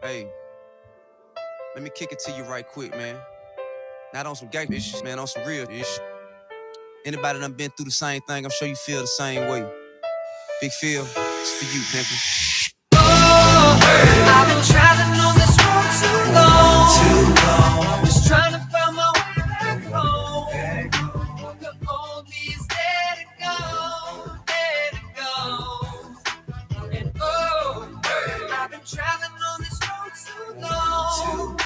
Hey, let me kick it to you right quick, man. Not on some gangster issues, man, on some real issues. Anybody done been through the same thing, I'm sure you feel the same way. Big Phil, it's for you, pimpin'. I've been traveling on this road too long. Just trying to find my way back home. The old me is let it go, let it go. And I've been traveling on this road too long.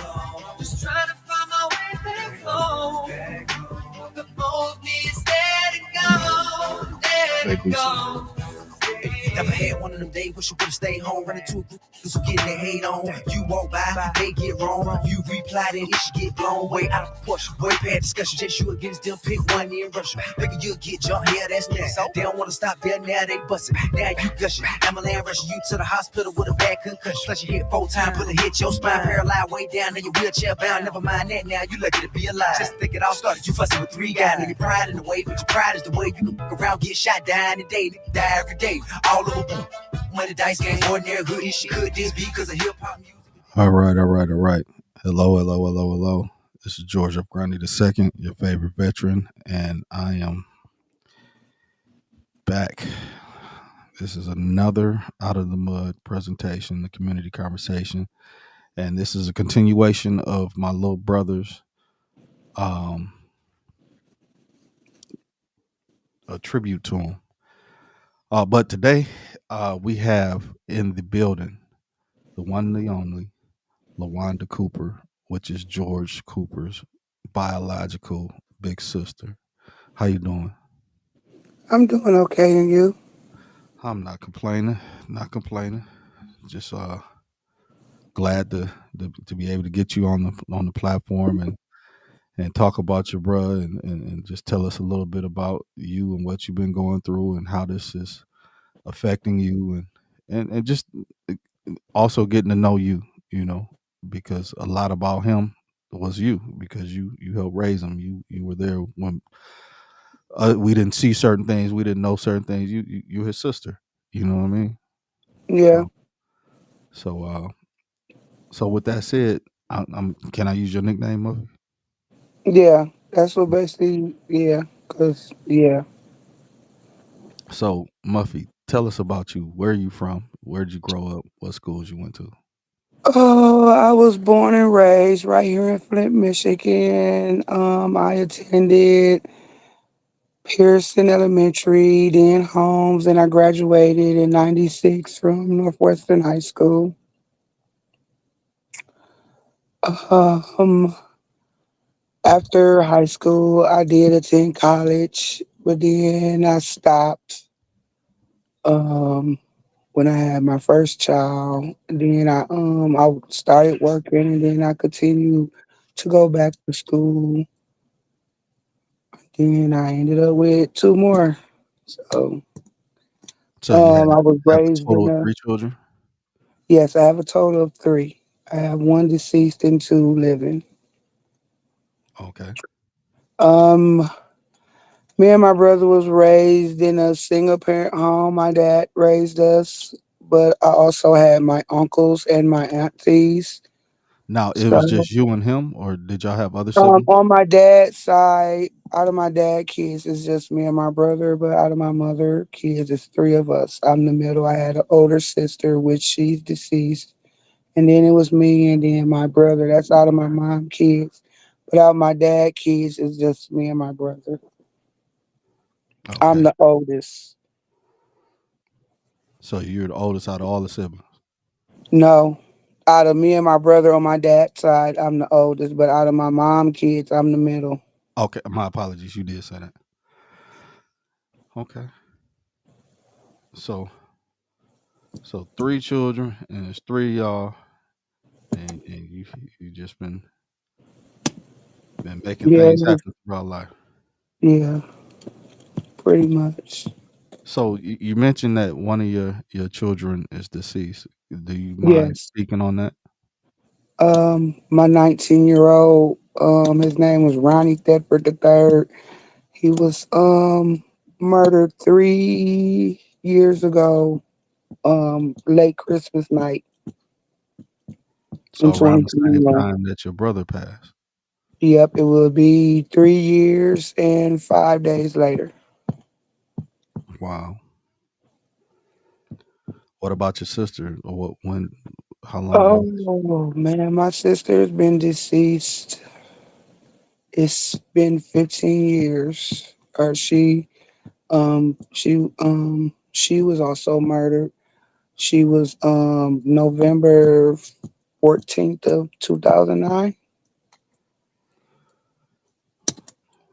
Just trying to find my way back home. The old me is let it go, let it go. Never had one of them days, wish you would've stayed home. Running to a group who getting their hate on. You walk by, they get wrong. You reply, then it should get blown way out of proportion. Way past discussion, just you against them, pick one in Russia. Figure you'll get jumped, yeah, that's next. They don't wanna stop there, now they bustin'. Now you gushing. Amalan rushing you to the hospital with a bad concussion. Plus you hit 4 times, bullet hit your spine, paralyzed way down, in your wheelchair bound. Never mind that, now you lucky to be alive. Just think it all started, you fussing with 3 guys. Nigga, pride in the way, but your pride is the way you look around, get shot, dying today, nigga, die every day. All over money dice game, ordinary good and shit. Could this be because of hip hop music? All right, all right, all right. Hello, hello, hello, hello. This is George F Grundy II, your favorite veteran, and I am back. This is another Out of the Mud presentation, the community conversation, and this is a continuation of my little brother's um, a tribute to him. But today we have in the building the one and the only LaWanda Cooper, which is George Cooper's biological big sister. How you doing? I'm doing okay, and you? I'm not complaining, not complaining. Just glad to be able to get you on the platform and talk about your bruh and just tell us a little bit about you and what you've been going through and how this is affecting you and just also getting to know you, you know, because a lot about him was you because you helped raise him. You were there when we didn't see certain things, we didn't know certain things. You his sister. You know what I mean? Yeah, So so so with that said, I'm can I use your nickname, Muffy? yeah. That's what basically, yeah. Cause yeah. So Muffy, tell us about you. Where are you from? Where'd you grow up? What schools you went to? Oh, I was born and raised right here in Flint, Michigan. I attended Pearson Elementary, then Holmes, and I graduated in '96 from Northwestern High School. Um, After high school, I did attend college, but then I stopped. Um, when I had my first child. And then I started working, and then I continued to go back to school. Then I ended up with two more. So So you I was have a raised total in of a 3 children? yes. I have a total of three. I have one deceased and two living. Okay. Um, Me and my brother was raised in a single parent home. My dad raised us, but I also had my uncles and my aunties. Now it was So just you and him, or did y'all have other siblings? On my dad's side, out of my dad kids, it's just me and my brother. But out of my mother kids, it's three of us. I'm the middle. I had an older sister, which she's deceased, and then it was me, and then my brother. That's out of my mom kids. But out of my dad kids, it's just me and my brother. I'm Okay. the oldest. So you're the oldest out of all the siblings. No, out of me and my brother on my dad's side, I'm the oldest. But out of my mom kids, I'm the middle. Okay, my apologies. You did say that. Okay. So 3 children and it's three of y'all and you just been making Yeah, things happen throughout life. yeah, pretty much. So you mentioned that one of your children is deceased. Do you mind Yes. speaking on that? My 19-year-old, his name was Ronnie Thetford III. He was murdered 3 years ago, late Christmas night. in So around the same 2021. time that your brother passed. Yep, it will be 3 years and 5 days later. Wow. What about your sister? Or what? When? How long ago? Oh man, my sister's been deceased. It's been 15 years. She was also murdered. She was November 14th of 2009.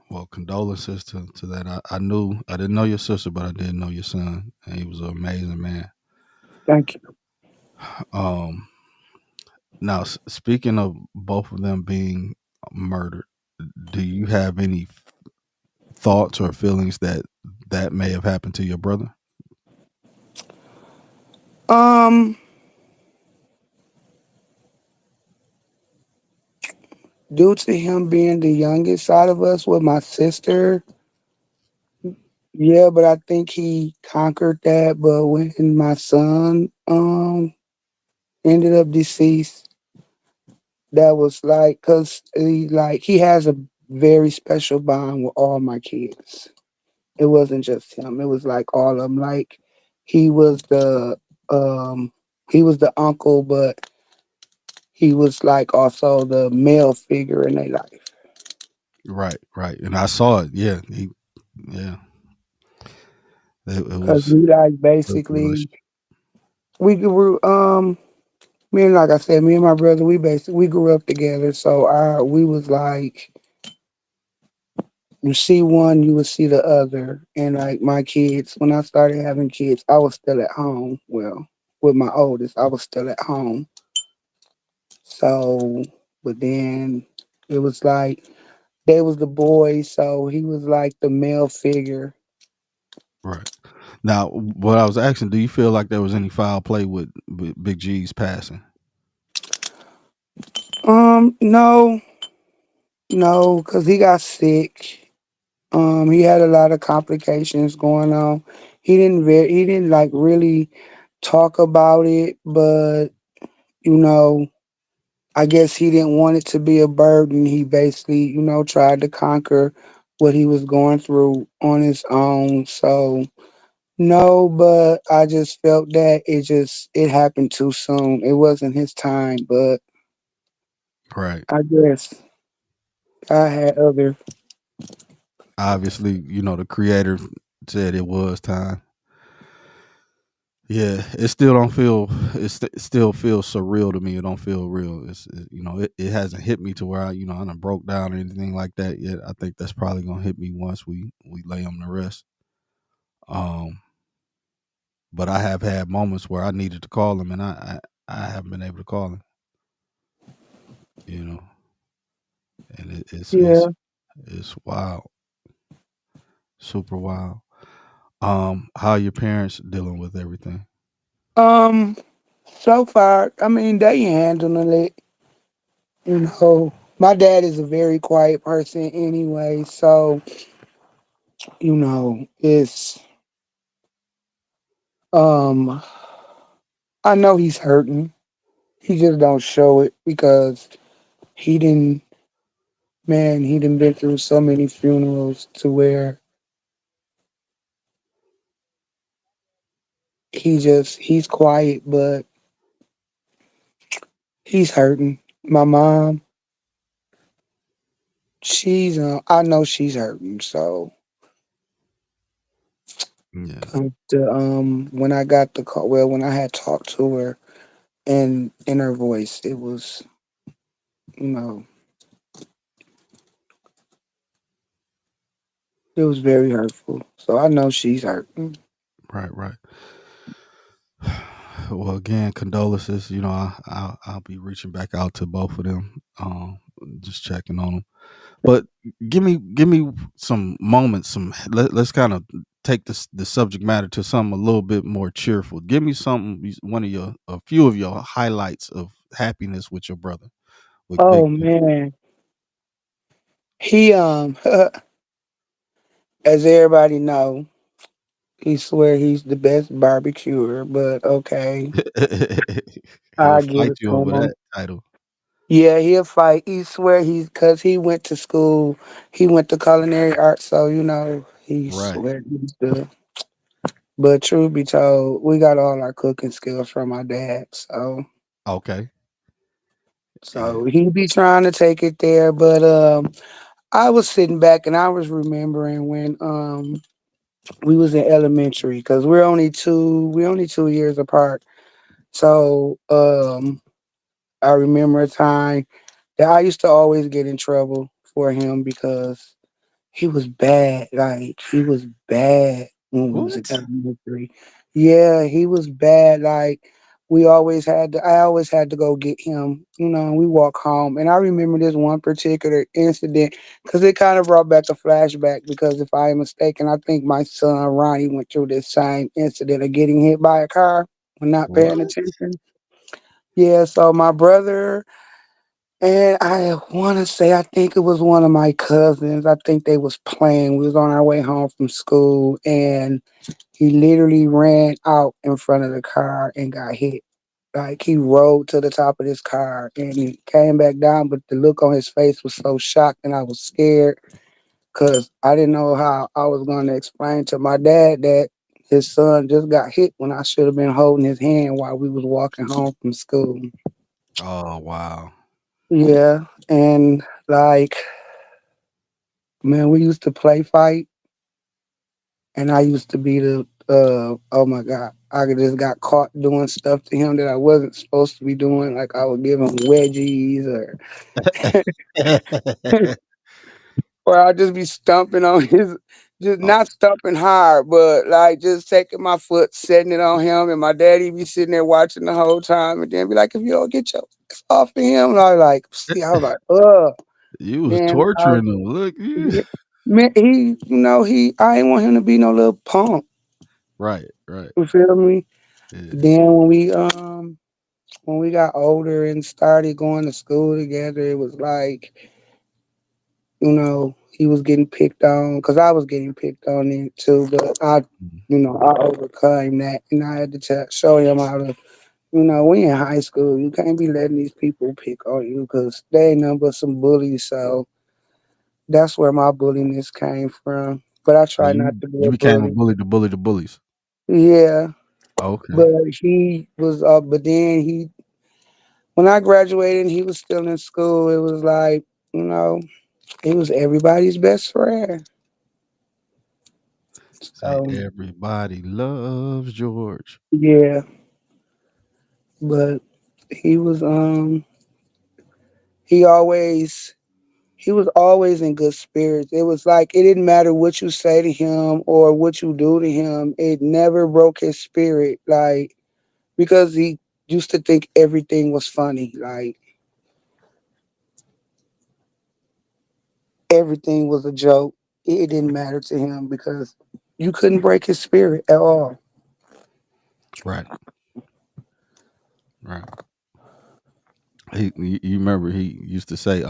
Well, condolences to that. I didn't know your sister, but I did know your son, and he was an amazing man. Thank you. Um, Now, speaking of both of them being murdered, do you have any thoughts or feelings that that may have happened to your brother? Um, Due to him being the youngest out of us with my sister, yeah, but I think he conquered that. But when my son ended up deceased, that was like, cause he has a very special bond with all my kids. It wasn't just him; it was like all of them. Like he was the um he was the uncle, but he was like also the male figure in their life. Right, right. And I saw it. Yeah, yeah, it Cause was we like beautiful basically relationship. we grew me and like I said, me and my brother we grew up together. So we was like you see one, you would see the other. And like my kids, when I started having kids, I was still at home. Well, with my oldest, I was still at home. So, but then it was like they was the boys, so he was like the male figure. Right. Now, what I was asking, do you feel like there was any foul play with Big G's passing? No, no, because he got sick. He had a lot of complications going on. He didn't like really talk about it, but you know, I guess he didn't want it to be a burden. He basically, tried to conquer what he was going through on his own. So no, but I just felt that it happened too soon. It wasn't his time, but Right. I guess I had other. Obviously, the creator said it was time. Yeah, it still don't feel. It still feels surreal to me. It don't feel real. It hasn't hit me to where I done broke down or anything like that yet. I think that's probably gonna hit me once we lay him to rest. Um, but I have had moments where I needed to call him, and I haven't been able to call him. You know, and Yeah. it's wild, super wild. How your parents dealing with everything? Um. So far, I mean, they handling it. My dad is a very quiet person anyway, so it's um. I know he's hurting. He just don't show it because he didn't. Man, he done been through so many funerals to where he's quiet, but he's hurting. My mom, I know she's hurting. So Yeah, when I got the call, well, when I had talked to her and in her voice, you know, it was very hurtful. So I know she's hurting. right, right. Well, again, condolences. I'll be reaching back out to both of them, just checking on them. But give me some moments. Let's kind of take the subject matter to something a little bit more cheerful. Give me something, a few of your highlights of happiness with your brother, with Oh Big G. man, he as everybody know, he swear he's the best barbecuer. But okay, He'll I give fight it you to over him. that title. Yeah, he'll fight. He swear he's cause he went to school. He went to culinary arts, so he Right. swear he's the. But truth be told, we got all our cooking skills from my dad. Okay. Yeah. So he be trying to take it there. But I was sitting back and I was remembering when we was in elementary because we're only 2 years apart. So I remember a time that I used to always get in trouble for him because he was bad. Like he was bad when we was in What? elementary. Yeah, he was bad. Like I always had to go get him. And we walk home. And I remember this one particular incident because it kind of brought back a flashback. Because if I am mistaken, I think my son Ronnie went through this same incident of getting hit by a car when not paying What? attention. Yeah, so my brother and I want to say, I think it was one of my cousins. I think they was playing. We was on our way home from school, and he literally ran out in front of the car and got hit. Like he rode to the top of this car and he came back down, but the look on his face was so shocked, and I was scared because I didn't know how I was going to explain to my dad that his son just got hit when I should have been holding his hand while we was walking home from school. Oh wow. Yeah, and like man, we used to play fight, and I used to be the oh my god, I just got caught doing stuff to him that I wasn't supposed to be doing. Like I would give him wedgies, or I'd just be stumping on his, just Oh, not stumping hard, but like just taking my foot, setting it on him, and my daddy be sitting there watching the whole time, and then be like, "If you don't get your ass off of him," and I was like, see, I was like, ugh. you was Then torturing them. Look, you. yeah, man, I ain't want him to be no little punk. Right. Right. You feel me? Yeah. Then when we got older and started going to school together, it was like, he was getting picked on because I was getting picked on then too. But Mhm. I overcame that, and I had to show him how to. We in high school, you can't be letting these people pick on you because they ain't nothing but some bullies. So that's where my bulliness came from. But I So try not you to be you a became a bully. bully to bully the bullies. Yeah, Okay. but he was. But then when I graduated, and he was still in school. It was like, you know, he was everybody's best friend. Say So everybody loves George. yeah, but he was he always he was always in good spirits. It was like it didn't matter what you say to him or what you do to him. It never broke his spirit, like because he used to think everything was funny. Like everything was a joke. It didn't matter to him because you couldn't break his spirit at all. Right. Right. You remember he used to say,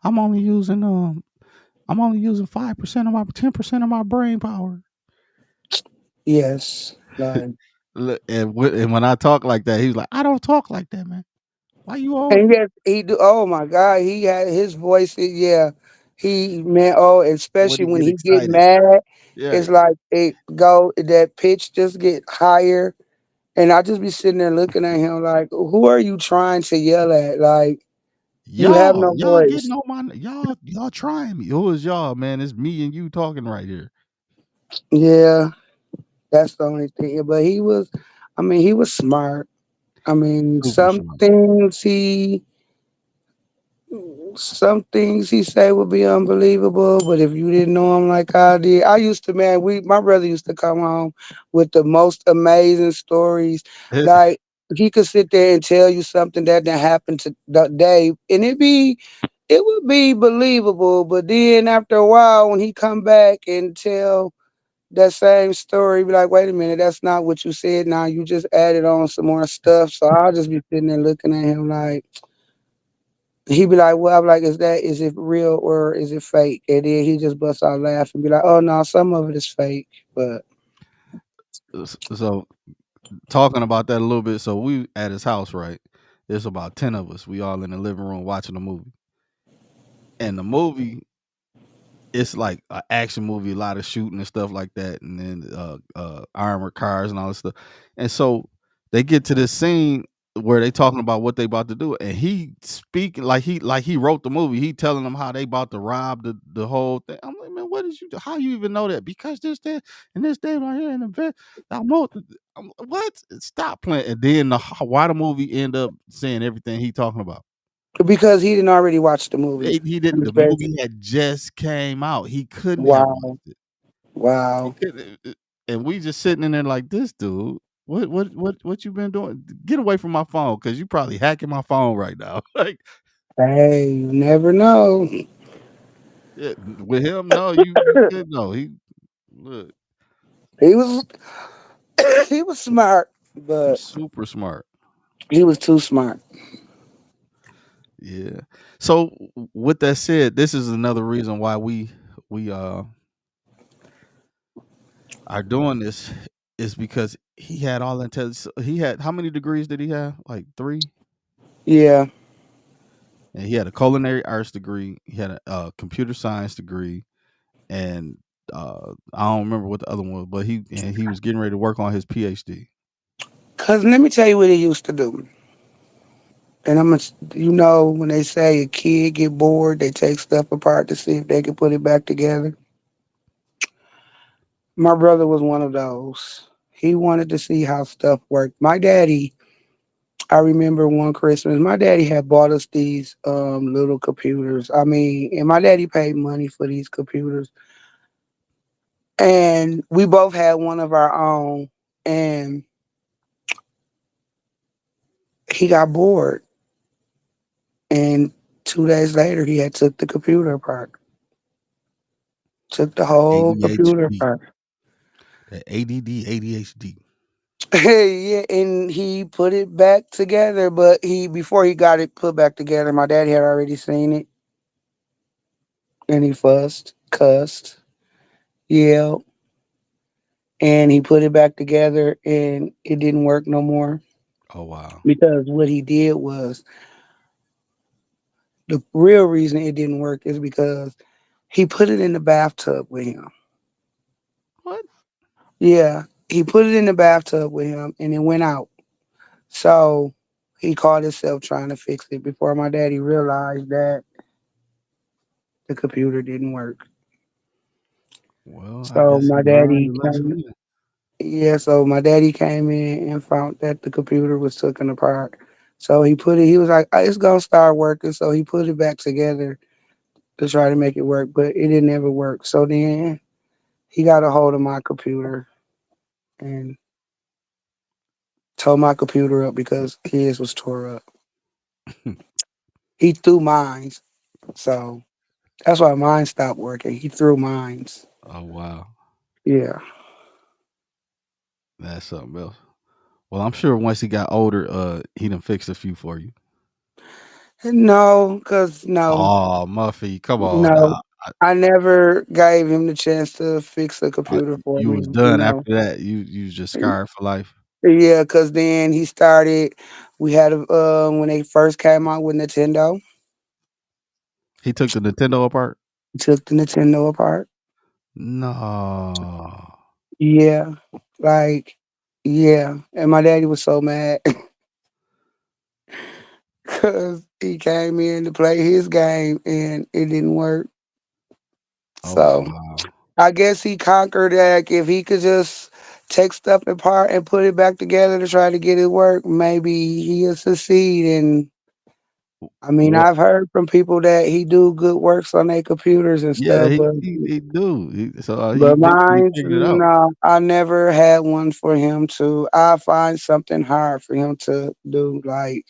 I'm only using 5% of my 10% of my brain power. Yes, like Look, and when I talk like that, he was like, I don't talk like that, man. Why you all? and yes, he do. Oh my God, he had his voice. Yeah, he man. Oh, When especially he when get he get excited? mad, Yeah. it's like it go that pitch just get higher, and I just be sitting there looking at him like, who are you trying to yell at? Like you have no Y'all getting voice. on my y'all trying me. Who is y'all, man? It's me and you talking right here. Yeah, that's the only thing. But he was smart. I mean, Super smart. some things he say would be unbelievable, but if you didn't know him like I did, I used to, man, my brother used to come home with the most amazing stories. Like he could sit there and tell you something that didn't happen to that day, and it would be believable. But then after a while, when he come back and tell that same story, be like, wait a minute, that's not what you said. Now you just added on some more stuff. So I'll just be sitting there looking at him like he be like, well, I'm like, is it real or is it fake? And then he just busts out laughing and be like, oh no, some of it is fake. But So talking about that a little bit. So we at his house, right? It's about 10 of us. We all in the living room watching a movie. And the movie, it's like an action movie, a lot of shooting and stuff like that, and then armored cars and all this stuff. And so they get to this scene where they talking about what they about to do, and he speaking like he wrote the movie. He telling them how they about to rob the whole thing. I'm like, man, what did you do? How you even know that? Because this day and this day right here in the vet. What? Stop playing. And then why the movie end up saying everything he talking about? Because he didn't already watch the movie. He didn't. The movie had just came out. He couldn't have Wow. watched it. He Wow. couldn't, and we just sitting in there like this dude. What you been doing? Get away from my phone because you probably hacking my phone right now. Like, Hey, you never know. yeah, with him, no, you could know. He look He was he was smart, but super smart. he was too smart. Yeah. So with that said, this is another reason why we are doing this is because he had all intelligence. He had how many degrees did he have? Like three. Yeah. And he had a culinary arts degree. He had a computer science degree, and I don't remember what the other one was, but he was getting ready to work on his PhD. Cause let me tell you what he used to do. And when they say a kid get bored, they take stuff apart to see if they can put it back together. My brother was one of those. He wanted to see how stuff worked. My daddy, I remember one Christmas, my daddy had bought us these little computers. I mean, and my daddy paid money for these computers. And we both had one of our own. And he got bored. And 2 days later, he had took the computer apart. Took the whole computer ADHD, apart. that ADD, ADHD. Yeah, and he put it back together, but he before he got it put back together, my daddy had already seen it, and he fussed, cussed, yelled, and he put it back together, and it didn't work no more Oh wow. because what he did was the real reason it didn't work is because he put it in the bathtub with him. What? Yeah, he put it in the bathtub with him, and it went out. So he caught himself trying to fix it before my daddy realized that the computer didn't work. Well, I So guess he my learned daddy the lesson came, then. yeah, so my daddy came in and found that the computer was taken apart. So he was like, "Oh, it's gonna start working." So he put it back together to try to make it work, but it didn't ever work. So then he got a hold of my computer and tore my computer up because his was tore up. He threw mine. So that's why mine stopped working. He threw mines. Oh wow, Yeah. that's something else. Well, I'm sure once he got older, he done fixed a few for you. No, because no, Oh, Muffy, come on no. now. I never gave him the chance to fix a I, computer for you me. was done No. after that. You was just scarred for life. Yeah, because then he started. We had when they first came out with Nintendo. He took the Nintendo apart. He took the Nintendo apart. No. Yeah, like yeah, and my daddy was so mad because he came in to play his game and it didn't work. Oh So wow. I guess he conquered that. If he could just take stuff apart and put it back together to try to get it work, maybe he'll succeed. And I mean, Well, I've heard from people that he do good works on their computers and yeah, stuff, he do. He but eventually mine, figured it out. no, I never had one for him to. I find something hard for him to do, like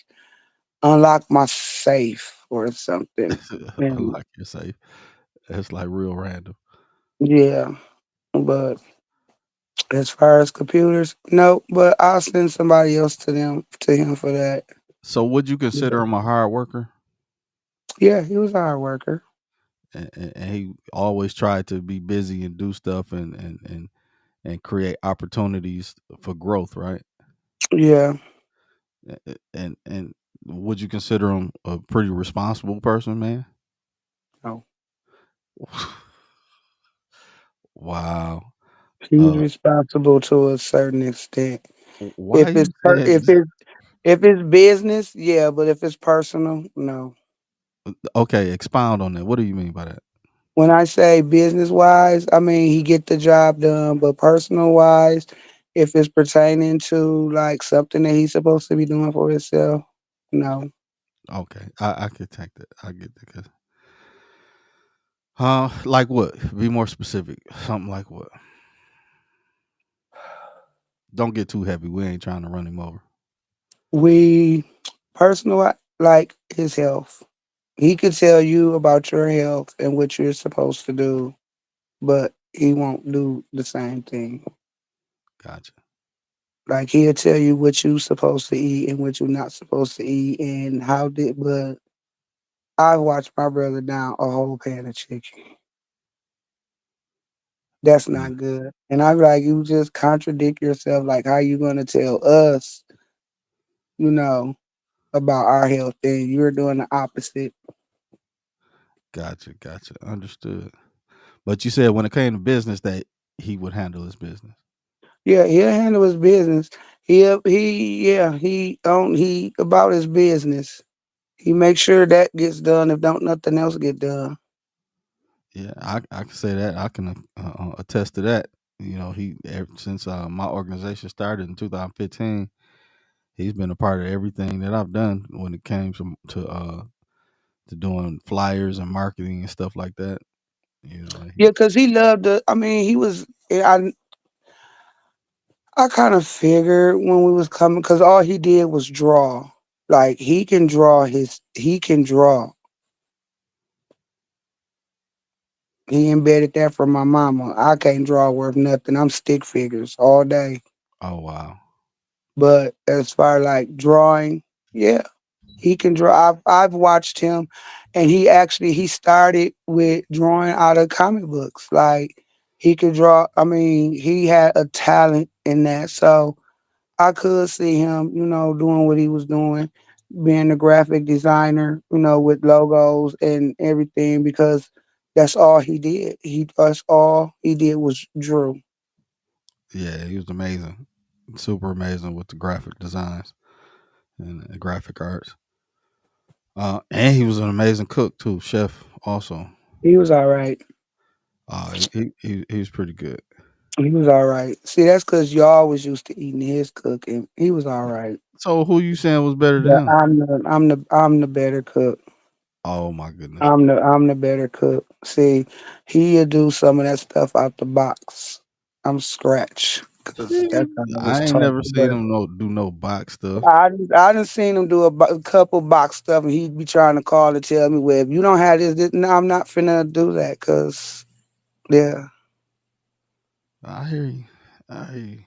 unlock my safe or something. And Unlock your safe. That's like real random. yeah, but as far as computers, no. But I'll send somebody else to him for that. So would you Yeah, consider him a hard worker? yeah, he was a hard worker. And he always tried to be busy and do stuff and create opportunities for growth, right? Yeah, And Would you consider him a pretty responsible person, man? No, Wow. he's Uh, responsible to a certain extent. why If are it's you saying this? if it's business, yeah, but if it's personal, no. Okay, expound on that. What do you mean by that? When I say business wise, I mean he get the job done, but personal wise, if it's pertaining to like something that he's supposed to be doing for himself, no. Okay, I could take that. I get that. Like what? Be more specific. Something like what? Don't get too heavy. We ain't trying to run him over. We personal like his health. He could tell you about your health and what you're supposed to do, but he won't do the same thing. Gotcha. Like he'll tell you what you supposed to eat and what you're not supposed to eat and how did but I watched my brother down a whole pan of chicken. That's Mm, not good. And I'm like, you just contradict yourself. Like, how you gonna tell us, you know, about our health and you're doing the opposite? gotcha. Gotcha. Understood. But you said when it came to business that he would handle his business. Yeah, he'll handle his business. He about his business. He makes sure that gets done if don't nothing else get done. Yeah, I can say that. I can attest to that. Since my organization started in 2015, he's been a part of everything that I've done when it came to doing flyers and marketing and stuff like that. Yeah, because he loved the. I mean, he was. I kind of figured when we was coming because all he did was draw. Like he can draw his. He can draw. He embedded that from my mama. I can't draw worth nothing. I'm stick figures all day. Oh wow. But as far like drawing, yeah, he can draw. I've watched him, and he started with drawing out of comic books. Like he could draw. I mean, he had a talent in that. So I could see him, doing what he was doing, being a graphic designer, with logos and everything because that's all he did. That's all he did was drew. Yeah, he was amazing, super amazing with the graphic designs and the graphic arts. And he was an amazing cook too, chef also. He was all right. He was pretty good. He was all right. See, that's because y'all was used to eating his cooking. He was all right. So who you saying was better than But him? I'm the better cook. Oh my goodness. I'm the better cook. See, he'll do some of that stuff out the box. I'm scratch because Shit, that's how I was I ain't taught. never seen But him do no box stuff. I done seen him do a couple box stuff, and he'd be trying to call to tell me, "Well, if you don't have this, no, I'm not finna do that." Cause yeah, I hear you. I hear you.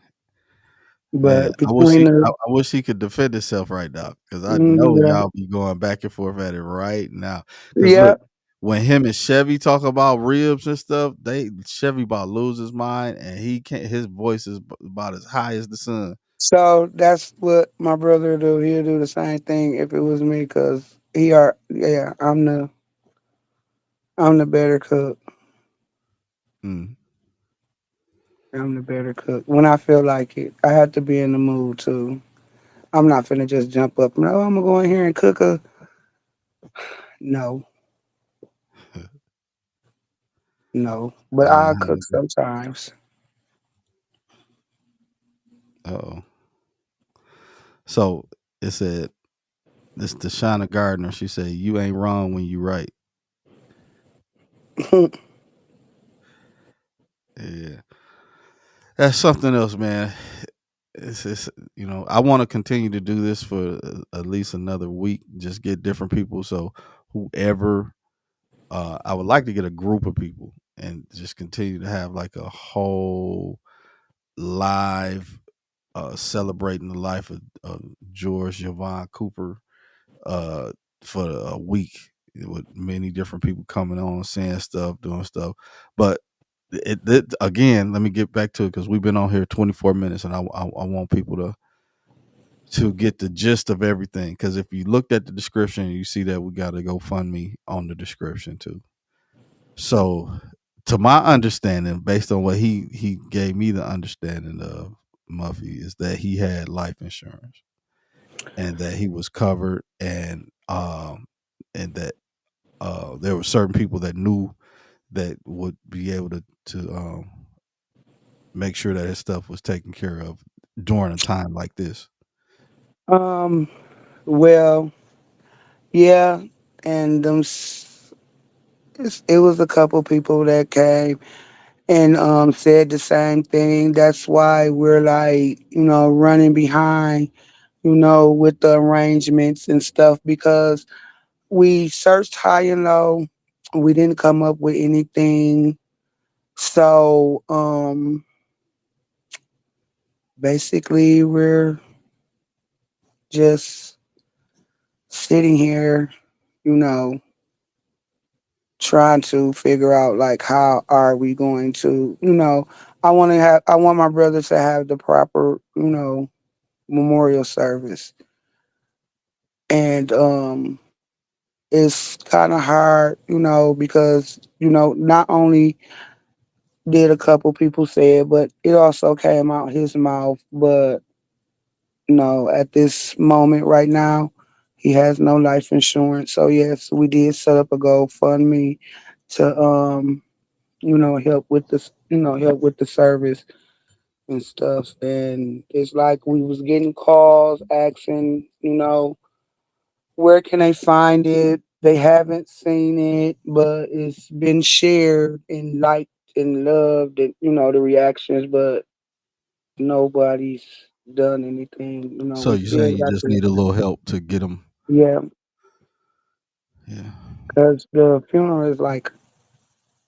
Man, but between the I wish he could defend himself right now because I know yeah, y'all be going back and forth at it right now. Because yeah. look, when him and Chevy talk about ribs and stuff, Chevy about lose his mind and he can't. His voice is about as high as the sun. So that's what my brother do. He'll do the same thing if it was me, cause yeah. I'm the better cook. Mm. I'm the better cook when I feel like it. I have to be in the mood too. I'm not finna just jump up and I'm gonna go in here and cook a no, no. But I I cook hear. sometimes. Oh, so it said this Deshauna Gardner. She said, "You ain't wrong when you right." Yeah, that's something else, man. It's I want to continue to do this for at least another week. Just get different people. So whoever, I would like to get a group of people and just continue to have like a whole live celebrating the life of George Yvonne Cooper uh, for a week with many different people coming on, saying stuff, doing stuff. But again, let me get back to it because we've been on here 24 minutes, and I want people to to get the gist of everything. Because if you looked at the description, you see that we got a GoFundMe on the description too. So, to my understanding, based on what he gave me the understanding of Muffy, is that he had life insurance and that he was covered, and that there were certain people that knew that would be able to make sure that his stuff was taken care of during a time like this. Um, well, yeah, and it was a couple people that came and said the same thing. That's why we're like, running behind, with the arrangements and stuff because we searched high and low. We didn't come up with anything. So basically we're just sitting here, you know, trying to figure out like how are we going to, I want my brother to have the proper, memorial service. And it's kind of hard, because, not only did a couple people say it, but it also came out his mouth. But no, at this moment right now, he has no life insurance. So yes, we did set up a GoFundMe to help with this, help with the service and stuff. And it's like we was getting calls asking, where can they find it? They haven't seen it, but it's been shared and liked and loved and the reactions, but nobody's done anything. So We you're still saying you got just to, need a little help to get them? yeah, Yeah, because the funeral is like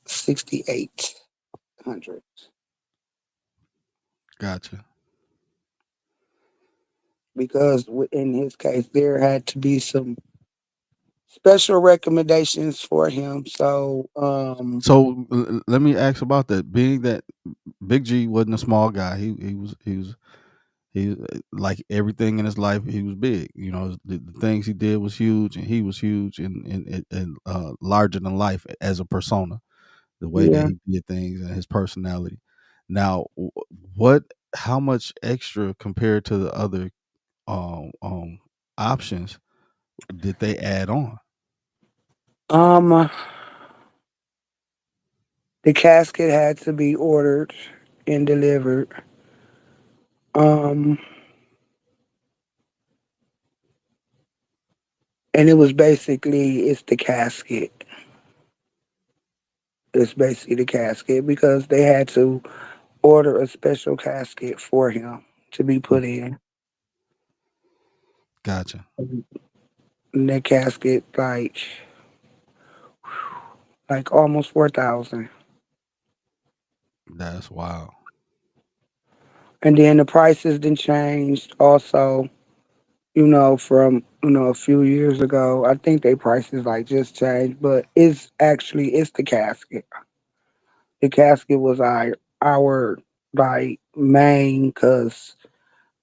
6,800 gotcha. because in his case there had to be some special recommendations for him. So So let me ask about that. Being that Big G wasn't a small guy, he like everything in his life. He was big. You know, the things he did was huge, and he was huge and larger than life as a persona. The way that yeah. he did things and his personality. Now, what? How much extra compared to the other um, um, options did they add on? Um the casket had to be ordered and delivered. Um and it was basically it's the casket. It's basically the casket because they had to order a special casket for him to be put in. Gotcha. And that casket like almost 4,000. That's wild. And then the prices then changed also, from a few years ago. I think they prices like just changed, but it's the casket. The casket was our like main because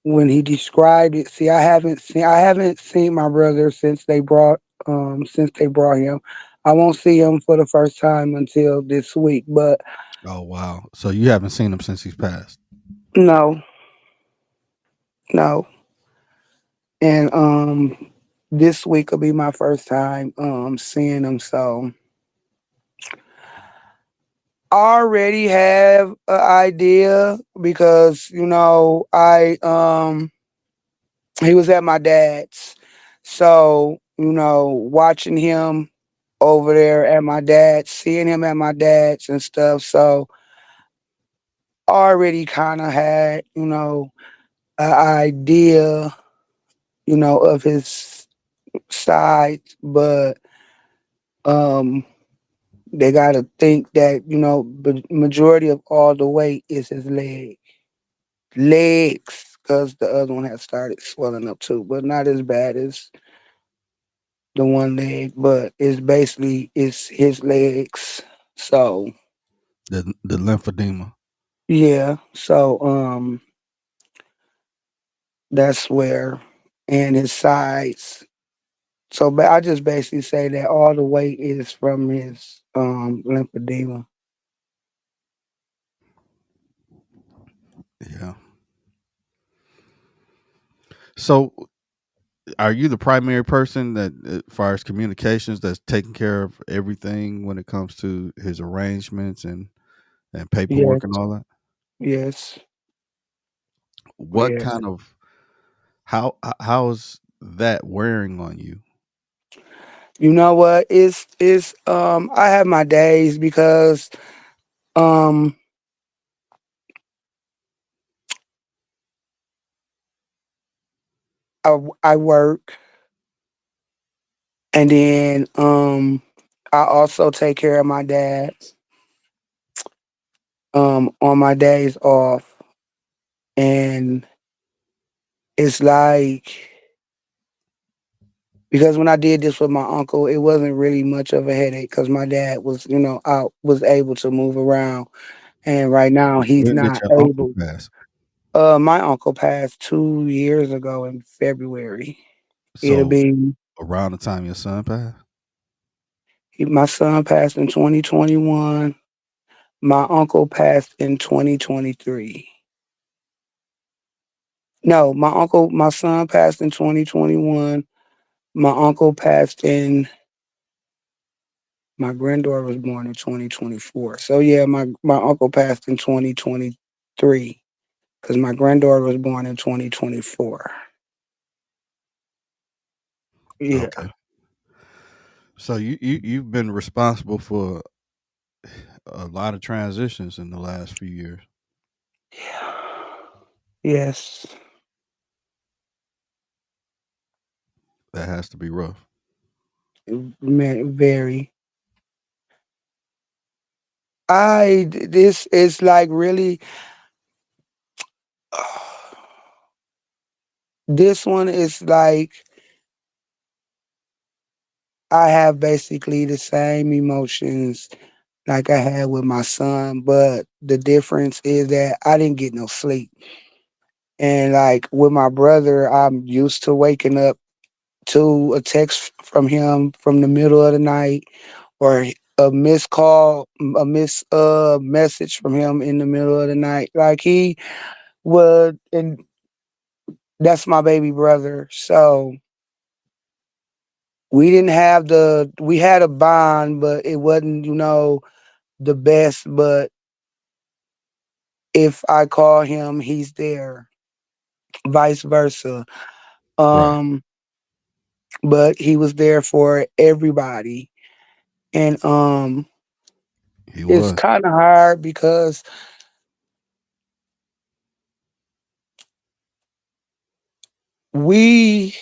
when he described it, see, I haven't seen my brother since they brought him. I won't see him for the first time until this week, but Oh wow. So you haven't seen him since he's passed. no, no. And this week will be my first time seeing him. So I already have an idea because I he was at my dad's. So, watching him over there at my dad's, seeing him at my dad's and stuff. So already kind of had, an idea, of his side, but um they got to think that, majority of all the weight is his legs, because the other one has started swelling up too, but not as bad as the one leg, but it's his legs. So The lymphedema. yeah, so That's where, and his sides. So I just basically say that all the weight is from his lymphedema. Yeah. So, are you the primary person that, as far as communications, that's taking care of everything when it comes to his arrangements and Yes, paperwork and all that? yes, What yes. kind of how is that wearing on you? You know what? It's I have my days because um I work, and then I also take care of my dad on my days off, and it's like, because when I did this with my uncle, it wasn't really much of a headache because my dad was, out, was able to move around, and right now he's When did not your uncle able. pass? My uncle passed 2 years ago in February. It'll So, be around the time your son passed? my son passed in 2021. My uncle passed in 2023. No, my son passed in 2021. My uncle passed in My granddaughter was born in 2024. So yeah, my uncle passed in 2023 because my granddaughter was born in 2024. Yeah. Okay. So you've been responsible for a lot of transitions in the last few years. Yeah. Yes. That has to be rough. Very. This is like really, this one is like, I have basically the same emotions like I had with my son, but the difference is that I didn't get no sleep. And like with my brother, I'm used to waking up to a text from him from the middle of the night, or a missed call, a miss message from him in the middle of the night. Like he would, and that's my baby brother. So we had a bond, but it wasn't, the best. But if I call him, he's there, vice versa. Right. Um, but he was there for everybody. And He it's was. kind of hard because we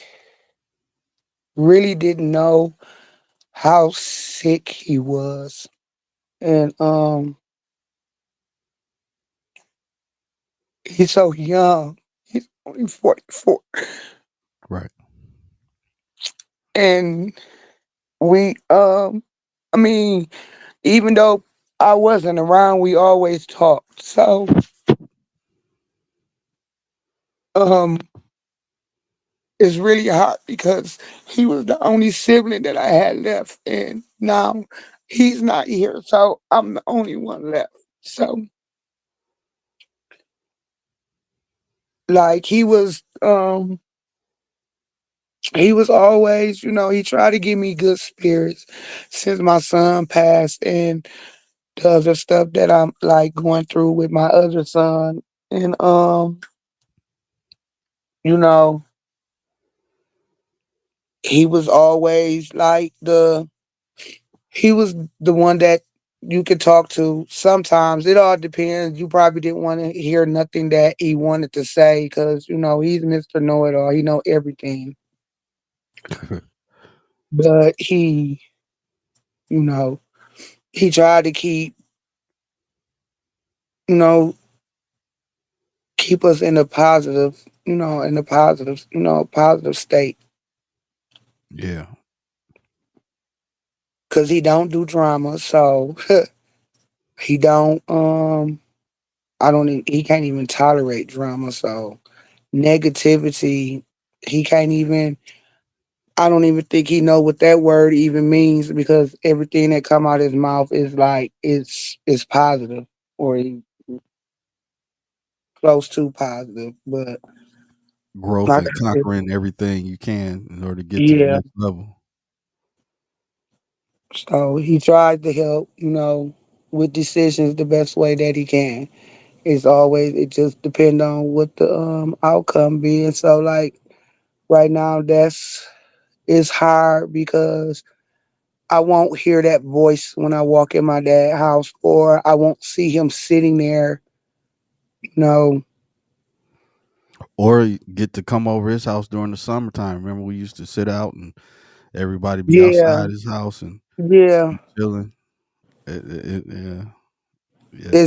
really didn't know how sick he was. And he's so young. He's only 44. Right. And we I mean, even though I wasn't around, we always talked. So um it's really hard because he was the only sibling that I had left, and now he's not here. So I'm the only one left. So like he was always, he tried to give me good spirits since my son passed, and the other stuff that I'm like going through with my other son. And you know, he was always like he was the one that you could talk to. Sometimes it all depends. You probably didn't want to hear nothing that he wanted to say because, he's Mr. Know It All. He know everything. But you know, he tried to you know, keep us in a positive, positive state. Yeah. Cause he don't do drama, so he don't. I don't. He can't even tolerate drama, so negativity. He can't even. I don't even think he know what that word even means because everything that come out his mouth is like it's positive or close to positive. But Growth like and I said, conquering everything you can in order to get to the yeah. next level. So he tried to help, with decisions the best way that he can. It's always it just depend on what the outcome be. And so like right now that's it's hard because I won't hear that voice when I walk in my dad's house or I won't see him sitting there, you know. Or you get to come over his house during the summertime. Remember, we used to sit out and everybody be Yeah, outside his house and yeah. be chilling. Yeah, yeah,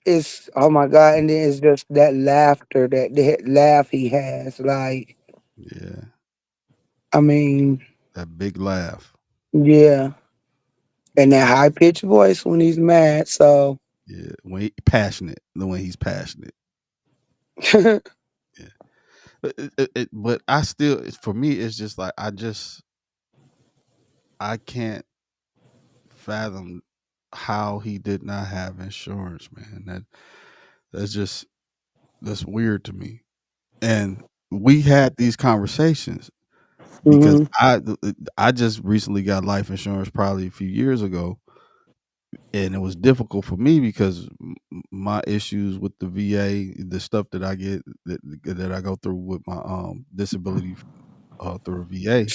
It's oh my God, and then it's just that laughter, that laugh he has. Like, yeah. I mean, That big laugh. yeah. And that high pitched voice when he's mad. So Yeah, when he passionate, the way he's passionate. Yeah, but I still, for me, it's just like I can't fathom how he did not have insurance, man. That's just that's weird to me. And we had these conversations because hmm I just recently got life insurance probably a few years ago, and it was difficult for me because my issues with the VA, the stuff that I get that I go through with my disability through VA,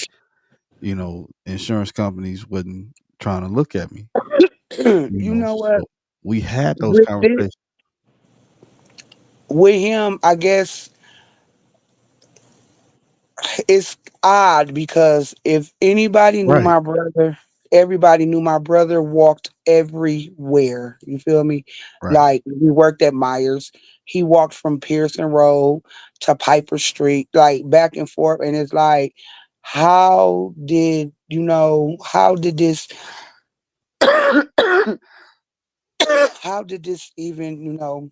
insurance companies wasn't trying to look at me, you know what? so we had those With this, conversations. with him, I guess it's odd because if anybody knew Right, my brother, everybody knew my brother walked everywhere. You feel me? right. Like we worked at Myers. He walked from Pearson Road to Piper Street, like back and forth. And it's like, how did this how did this even,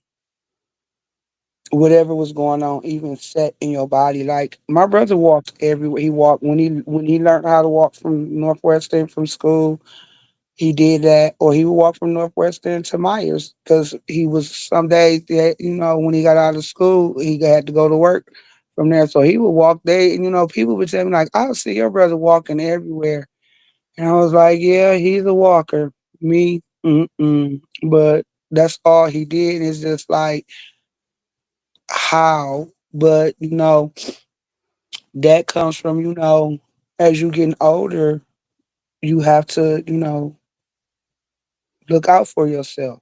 whatever was going on even set in your body. Like my brother walked everywhere. He walked when he learned how to walk from Northwestern from school. He did that, or he would walk from Northwestern to Myers because he was some days that when he got out of school he had to go to work from there. So he would walk there. And, people would tell me like, "I'll see your brother walking everywhere," and I was like, "Yeah, he's a walker." Me, mm-mm. But that's all he did. It's just like how, but that comes from as you getting older, you have to look out for yourself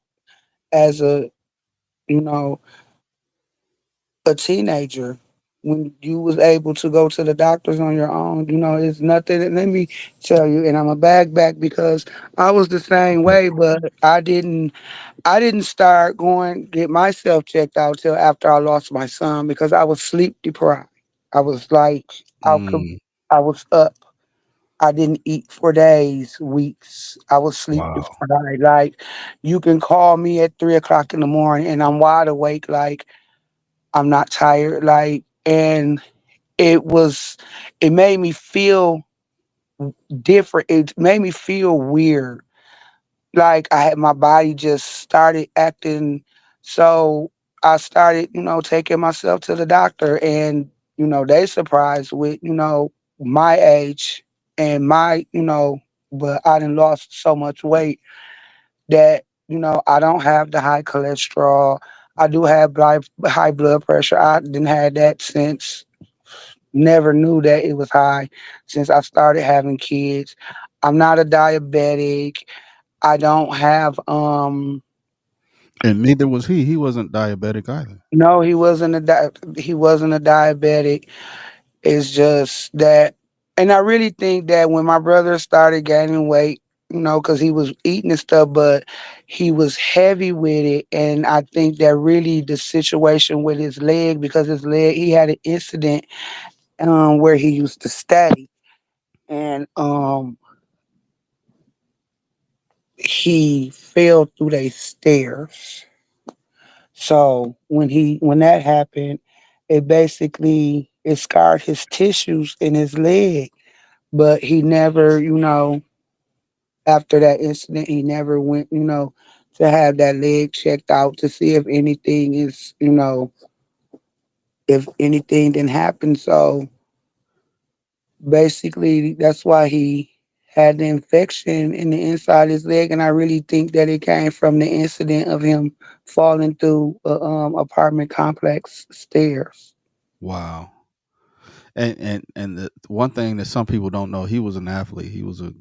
as you know a teenager. When you was able to go to the doctors on your own, it's nothing. Let me tell you, and I'm a back because I was the same way, but I didn't start going get myself checked out till after I lost my son because I was sleep deprived. I was like, I could, Mm, I was up. I didn't eat for days, weeks. I was sleep wow. deprived. Like, you can call me at 3 o'clock in the morning and I'm wide awake. Like, I'm not tired. Like, and it was, it made me feel different. It made me feel weird. Like I had my body just started acting. So I started, taking myself to the doctor and, they surprised with, my age and but I done lost so much weight that, I don't have the high cholesterol. I do have high blood pressure. I didn't have that since never knew that it was high since I started having kids. I'm not a diabetic. I don't have And neither was he. He wasn't diabetic either. no, he wasn't a diabetic. It's just that and I really think that when my brother started gaining weight, cuz he was eating and stuff, but he was heavy with it and I think that really the situation with his leg because his leg he had an incident where he used to study and he fell through the stairs. So when that happened, it basically it scarred his tissues in his leg. But he never, after that incident, he never went, to have that leg checked out to see if anything is, if anything didn't happen. So basically, that's why he had the infection in the inside of his leg, and I really think that it came from the incident of him falling through a apartment complex stairs. Wow. And the one thing that some people don't know, he was an athlete. He was a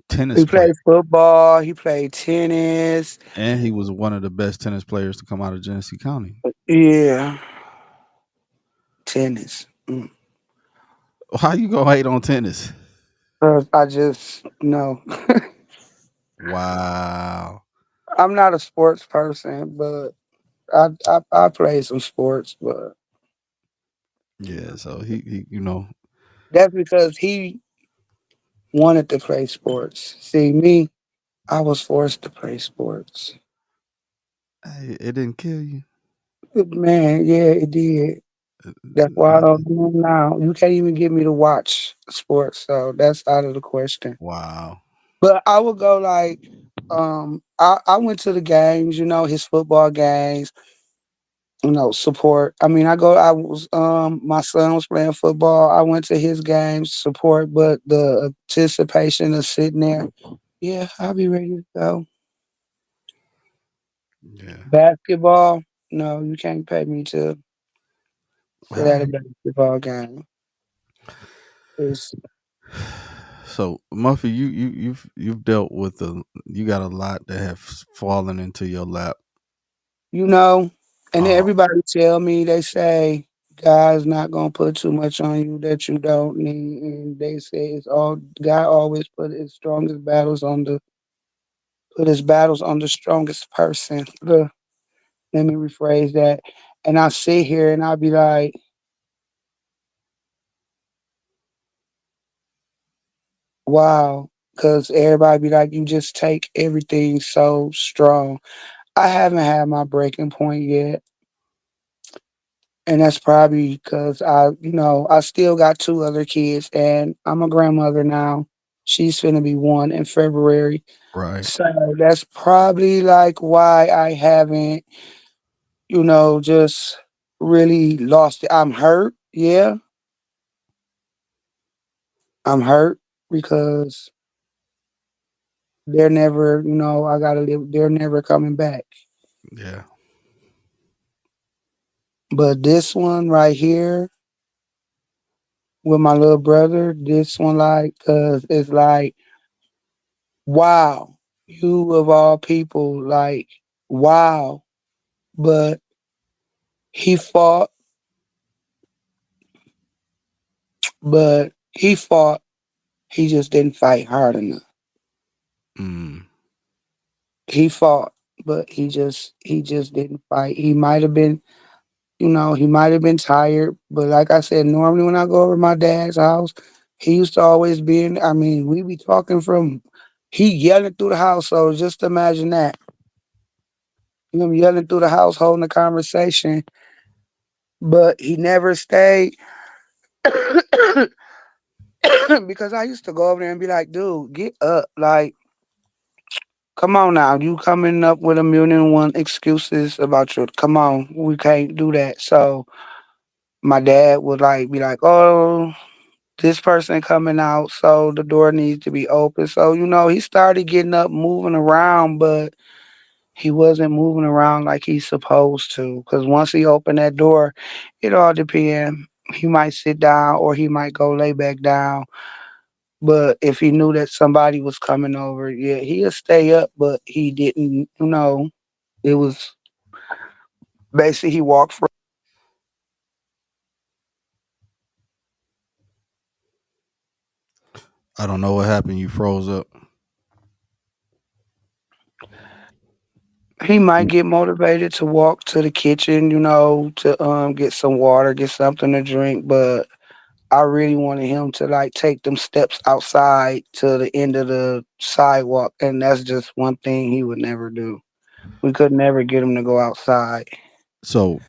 tennis He player, played football. He played tennis. and he was one of the best tennis players to come out of Genesee County. Yeah, tennis. How you gonna hate on tennis? 'Cause I just no. Wow. I'm not a sports person, but I play some sports, but Yeah. So he that's because he wanted to play sports. See me, I was forced to play sports. hey, it didn't kill you. Man, yeah, it did. That's why I don't do them now. You can't even get me to watch sports, so that's out of the question. Wow. But I would go like, I went to the games, his football games, support. I mean, my son was playing football. I went to his games, support, but the anticipation of sitting there, yeah, I'll be ready to go. Yeah. Basketball, no, you can't pay me to sit All at a right. basketball game. It's, So Muffy, you've dealt with you got a lot that have fallen into your lap. you know, and Uh, everybody tell me, they say, God's not gonna put too much on you that you don't need, and they say it's all God always put his battles on the strongest person. Let me rephrase that. And I sit here and I'll be like, wow, because everybody be like, you just take everything so strong. I haven't had my breaking point yet. And that's probably because I still got two other kids and I'm a grandmother now. She's finna be one in February. right. So that's probably like why I haven't, just really lost it. I'm hurt. Yeah, I'm hurt because they're never, I gotta live, they're never coming back. Yeah. But this one right here with my little brother, this one, like, cause it's like, wow, you of all people, like, wow. But he fought, but he just didn't fight hard enough. Mm, He fought, but he just didn't fight. He might have been tired, but like I said, normally when I go over to my dad's house, he used to always be in. I mean, we be talking from he yelling through the house. So just imagine that him yelling through the house, holding a conversation, but he never stayed because I used to go over there and be like, dude, get up, like. Come on now, you coming up with a million and one excuses about your. Come on, we can't do that. So my dad would like be like, "Oh, this person coming out, so the door needs to be open." So, he started getting up, moving around, but he wasn't moving around like he's supposed to. Because once he opened that door, it all depends. He might sit down or he might go lay back down. But if he knew that somebody was coming over, yeah, he'll stay up, but he didn't, it was basically he walked for. I don't know what happened. You froze up. He might get motivated to walk to the kitchen, to get some water, get something to drink, but I really wanted him to like take them steps outside to the end of the sidewalk, and that's just one thing he would never do. We could never get him to go outside. So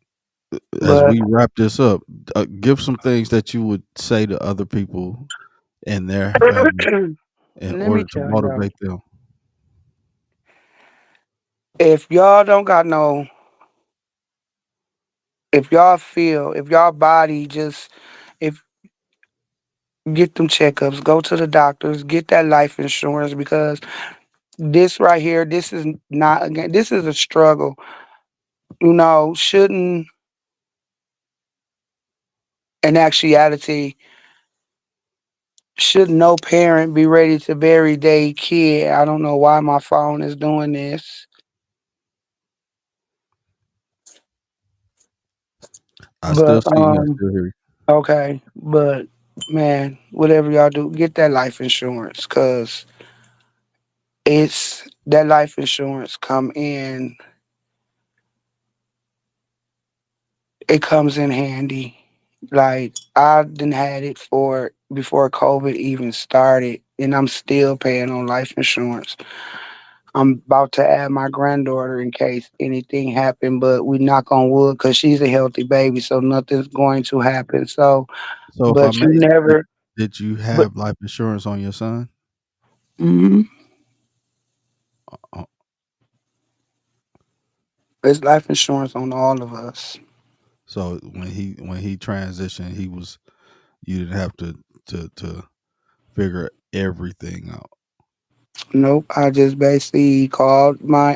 as But we wrap this up, give some things that you would say to other people in their family in let me order to tell y'all, motivate them. if y'all don't got no, if y'all feel, if y'all body just, if get them checkups, go to the doctors, get that life insurance because this right here, this is not again, this is a struggle. Shouldn't in actuality, should no parent be ready to bury their kid? I don't know why my phone is doing this, I still but see you. I still hear you. okay, but man, whatever y'all do, get that life insurance because it's that life insurance come in. It comes in handy. Like I didn't had it for before COVID even started, and I'm still paying on life insurance. I'm about to add my granddaughter in case anything happened, but we knock on wood because she's a healthy baby, so nothing's going to happen. So, So, if I but may, you did, never, did you but have life insurance on your son? mhm, Uh, it's life insurance on all of us. So when he transitioned, he was you didn't have to figure everything out. Nope, I just basically called my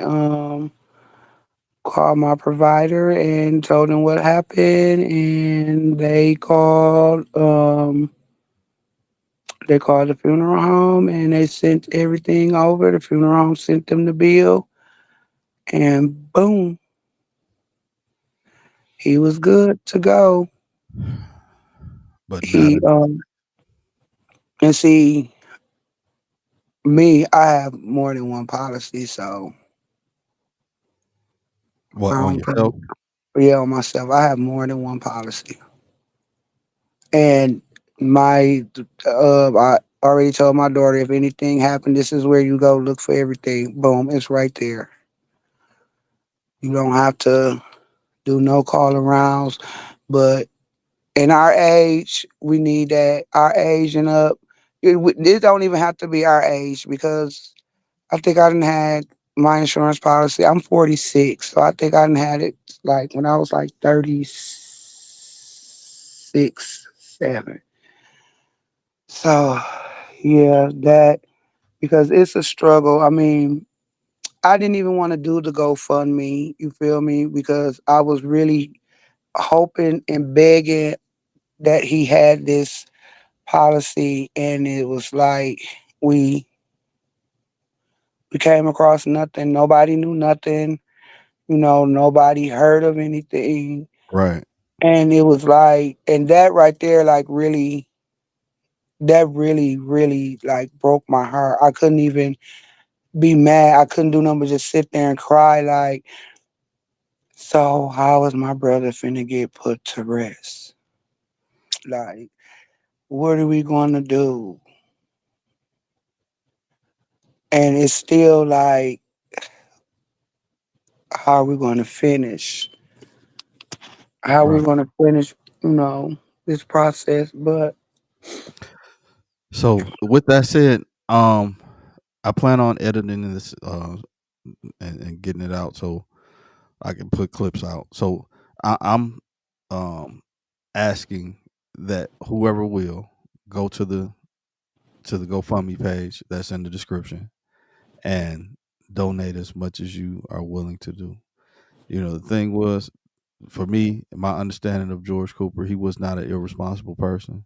provider and told them what happened, and they called the funeral home and they sent everything over. The funeral home sent them the bill, and boom, he was good to go. But not He in and see me, I have more than one policy, so I what on don't yourself. yeah on myself. I have more than one policy, and my I already told my daughter if anything happened, this is where you go look for everything. Boom, it's right there. You don't have to do no call arounds, but in our age, we need that. Our age and up, this don't even have to be our age because I think I done had my insurance policy. I'm 46, so I think I done had it like when I was like 36, 7. So yeah, that because it's a struggle. I mean, I didn't even want to do the GoFundMe. You feel me? Because I was really hoping and begging that he had this policy, and it was like we we came across nothing. Nobody knew nothing. Nobody heard of anything. Right. And it was like, and that right there, like really, that really, really like broke my heart. I couldn't even be mad. I couldn't do nothing but just sit there and cry. Like, so how is my brother finna get put to rest? Like, what are we going to do? And it's still like, how are we going to finish? How are we Right. going to finish, you know, this process? But So with that said, I plan on editing this and getting it out so I can put clips out. So I'm um asking that whoever will go to the GoFundMe page that's in the description and donate as much as you are willing to do. The thing was, for me, my understanding of George Cooper, he was not an irresponsible person.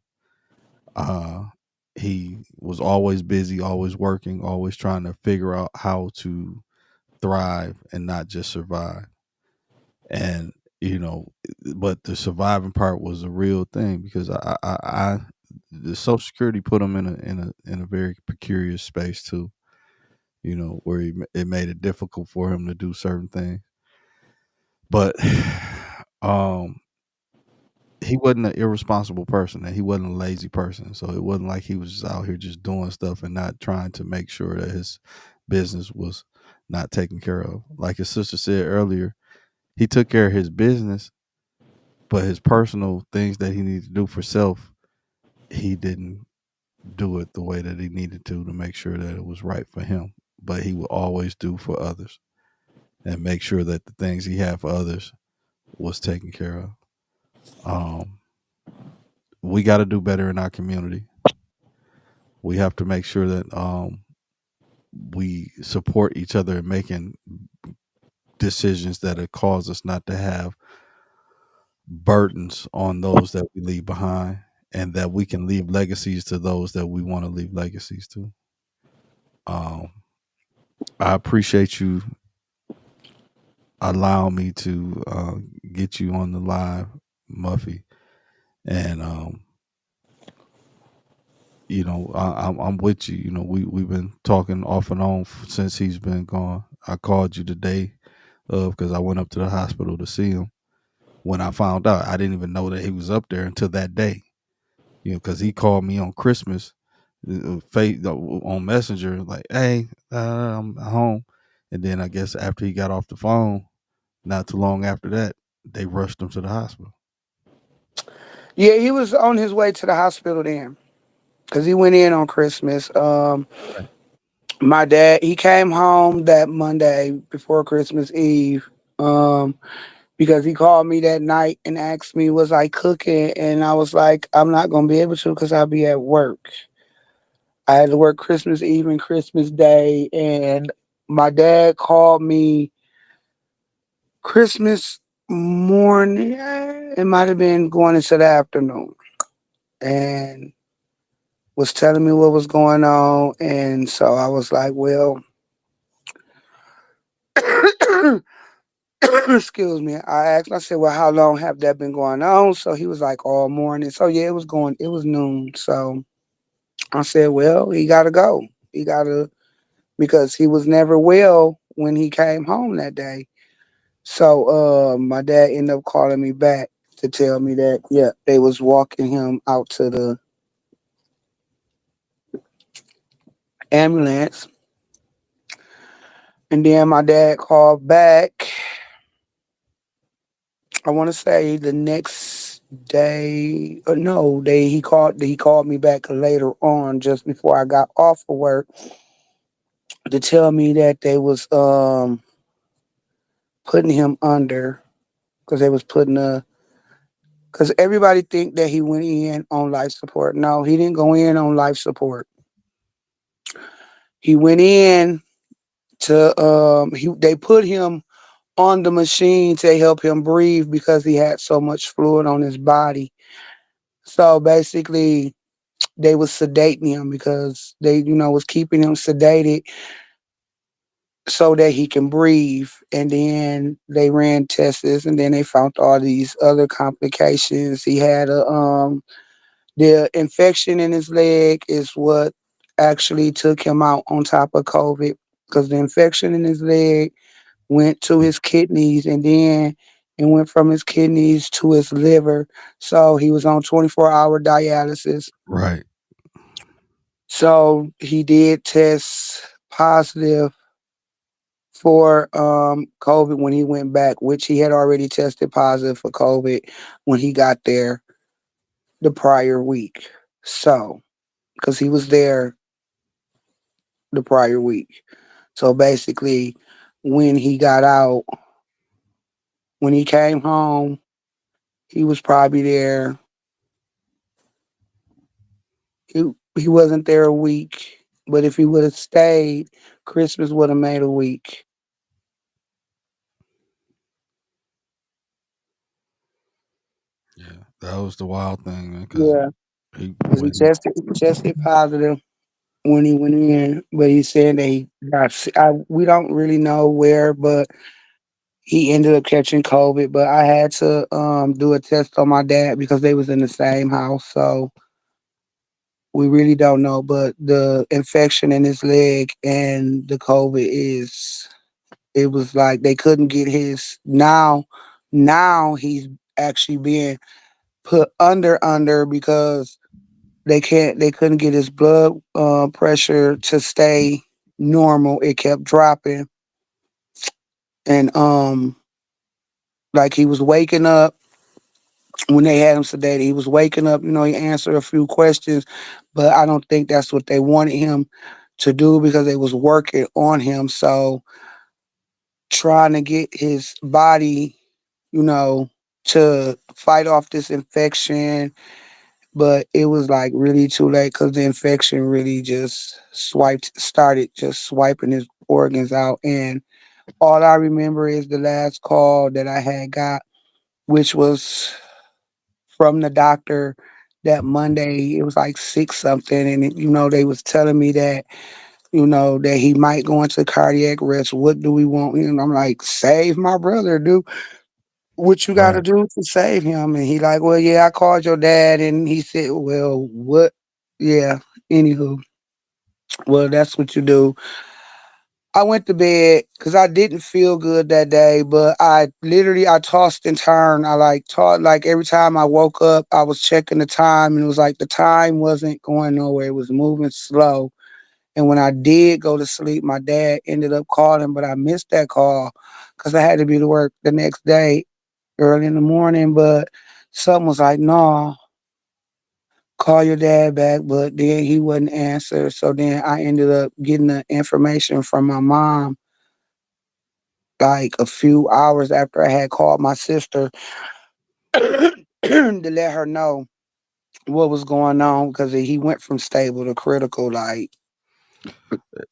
Uh, he was always busy, always working, always trying to figure out how to thrive and not just survive. And but the surviving part was a real thing because the Social Security put him in a very peculiar space too. Where it made it difficult for him to do certain things. But um, he wasn't an irresponsible person and he wasn't a lazy person. So it wasn't like he was just out here just doing stuff and not trying to make sure that his business was not taken care of. Like his sister said earlier, he took care of his business, but his personal things that he needed to do for self, he didn't do it the way that he needed to make sure that it was right for him. But he would always do for others and make sure that the things he had for others was taken care of. Um, we got to do better in our community. We have to make sure that we support each other in making decisions that have cause us not to have burdens on those that we leave behind, and that we can leave legacies to those that we want to leave legacies to. Um, I appreciate you allowing me to get you on the live, Muffy, and I'm with you. We've been talking off and on since he's been gone. I called you today because I went up to the hospital to see him. When I found out, I didn't even know that he was up there until that day. Because he called me on Christmas, on Messenger, like, "Hey, I'm home," and then I guess after he got off the phone, not too long after that, they rushed him to the hospital. Yeah, he was on his way to the hospital then, because he went in on Christmas. Right. My dad, he came home that Monday before Christmas Eve. Um, because he called me that night and asked me was I cooking, and I was like, I'm not gonna be able to because I'll be at work. I had to work Christmas Eve and Christmas Day, and my dad called me Christmas morning. It might have been going into the afternoon, and was telling me what was going on, and so I was like, well, excuse me. I asked, I said, well, how long have that been going on? So he was like, all morning. So yeah, it was noon. So I said, well, he got to go. He got to, because he was never well when he came home that day. So my dad ended up calling me back to tell me that, yeah, they was walking him out to the ambulance. And then my dad called back, I want to say the next day, or no, he called me back later on just before I got off of work to tell me that they was putting him under, because they was putting a, because everybody think that he went in on life support. No, he didn't go in on life support. He went in to they put him on the machine to help him breathe because he had so much fluid on his body. So basically they was sedating him because they, was keeping him sedated so that he can breathe. And then they ran tests, and then they found all these other complications. He had the infection in his leg is what actually took him out on top of COVID, because the infection in his leg went to his kidneys, and then it went from his kidneys to his liver. So he was on 24-hour dialysis. Right. So he did test positive for COVID when he went back, which he had already tested positive for COVID when he got there the prior week. So, because he was there the prior week. So basically, when he got out, when he came home, he was probably there. He, he wasn't there a week, but if he would have stayed, Christmas would have made a week. Yeah, that was the wild thing, man. Because Yeah, he because when he he tested positive when he went in, but he said that he got. We don't really know where, but he ended up catching COVID. But I had to do a test on my dad because they was in the same house, so we really don't know. But the infection in his leg and the COVID is. It was like they couldn't get his now. Now he's actually being put under because they couldn't get his blood pressure to stay normal. It kept dropping, and like he was waking up When they had him sedated, he was waking up. He answered a few questions, but I don't think that's what they wanted him to do because they was working on him. So trying to get his body, you know, to fight off this infection, but it was like really too late because the infection really just started just swiping his organs out. And all I remember is the last call that I had got, which was from the doctor that Monday. It was like six something, and they was telling me that that he might go into cardiac arrest. What do we want? And I'm like, save my brother, dude. What you got to Right. do to save him? And he like, well, yeah, I called your dad, and he said, well, what? Yeah. Anywho, well, that's what you do. I went to bed because I didn't feel good that day, but I tossed and turned. I like taught like every time I woke up, I was checking the time, and it was like the time wasn't going nowhere. It was moving slow. And when I did go to sleep, my dad ended up calling, but I missed that call because I had to be to work the next day early in the morning. But something was like, no, call your dad back. But then he wouldn't answer. So then I ended up getting the information from my mom like a few hours after I had called my sister to let her know what was going on because he went from stable to critical like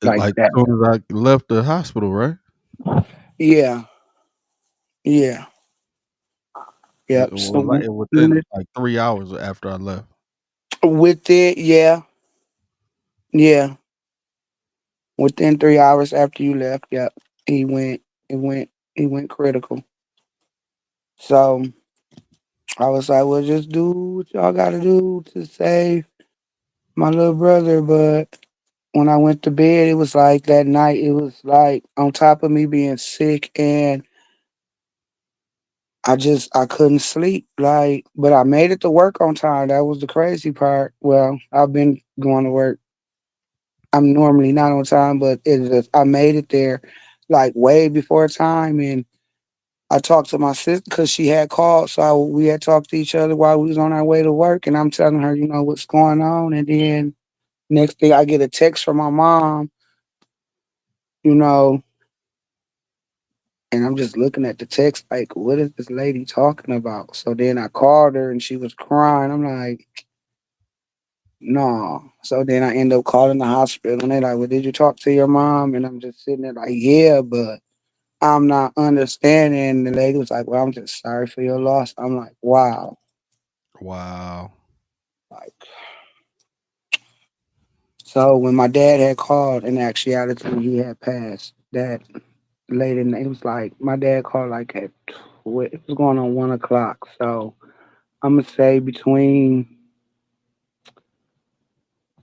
Like that. as soon as I left the hospital, right? Yeah, yeah, It yep. was So within like 3 hours after I left. with it, yeah, yeah. Within 3 hours after you left, yep, he went. It went. He went critical. So I was like, well, just do what y'all got to do to save my little brother. But when I went to bed, it was like that night. It was like on top of me being sick, and I couldn't sleep. Like, but I made it to work on time. That was the crazy part. Well, I've been going to work. I'm normally not on time, but it's just I made it there like way before time, and I talked to my sister because she had called, so we had talked to each other while we was on our way to work, and I'm telling her, what's going on, and then next thing I get a text from my mom, you know, and I'm just looking at the text like, what is this lady talking about? So then I called her, and she was crying. I'm like, no. So then I end up calling the hospital, and they're like, well, did you talk to your mom? And I'm just sitting there like, yeah, but I'm not understanding. The lady was like, well, I'm just sorry for your loss. I'm like, wow. Wow. Like, so when my dad had called, in actuality, he had passed that late in it was like my dad called like it was going on 1 o'clock. So I'm gonna say between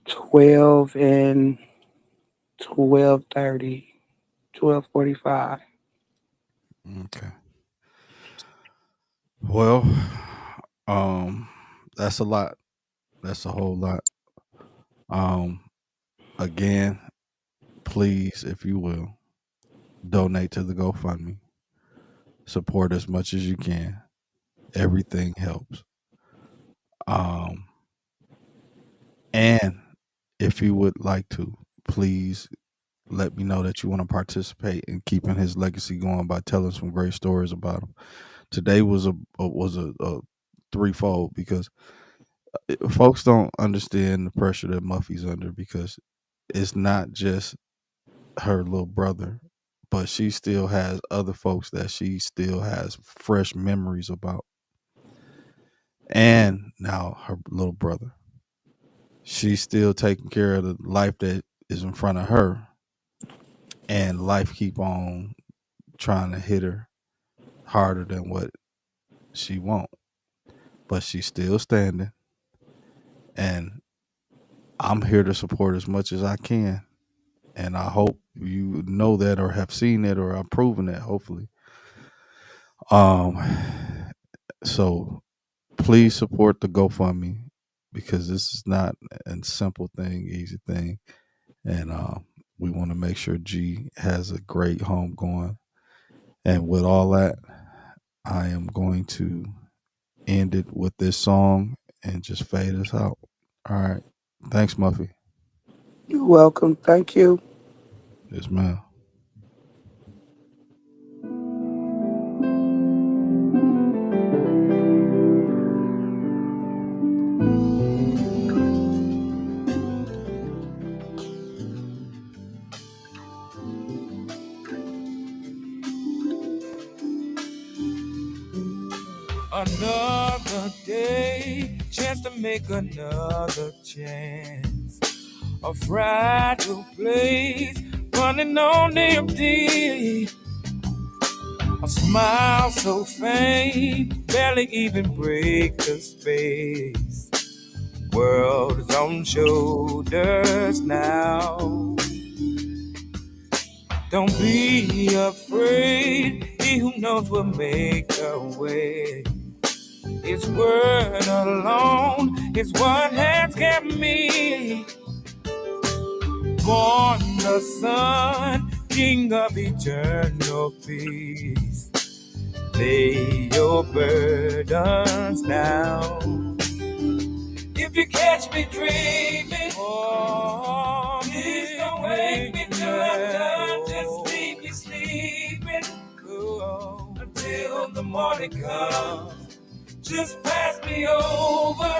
12 and 12:30, 12:45. Okay. Well, um, that's a lot. That's a whole lot. Um, Again, please, if you will, donate to the GoFundMe. Support as much as you can. Everything helps. Um, and if you would like to, please let me know that you want to participate in keeping his legacy going by telling some great stories about him. Today was a threefold because folks don't understand the pressure that Muffy's under because it's not just her little brother, but she still has other folks that she still has fresh memories about. And now her little brother. She's still taking care of the life that is in front of her, and life keep on trying to hit her harder than what she won't. But she's still standing, and I'm here to support as much as I can. And I hope you know that or have seen it or I'm proving it, hopefully. Um so please support the GoFundMe because this is not a simple thing, easy thing. And we want to make sure G has a great home going. And with all that, I am going to end it with this song and just fade us out. All right. Thanks, Muffy. You're welcome. Thank you. Yes, ma'am. Another day, chance to make another chance. A fragile place, running on empty. A smile so faint, barely even break the space. World is on shoulders now. Don't be afraid, he who knows will make a way. His word alone is what has kept me. Born the Son, King of eternal peace. Lay your burdens down. If you catch me dreaming, oh, please don't wake me till I'm done. Just leave me sleeping until the morning comes. Just pass me over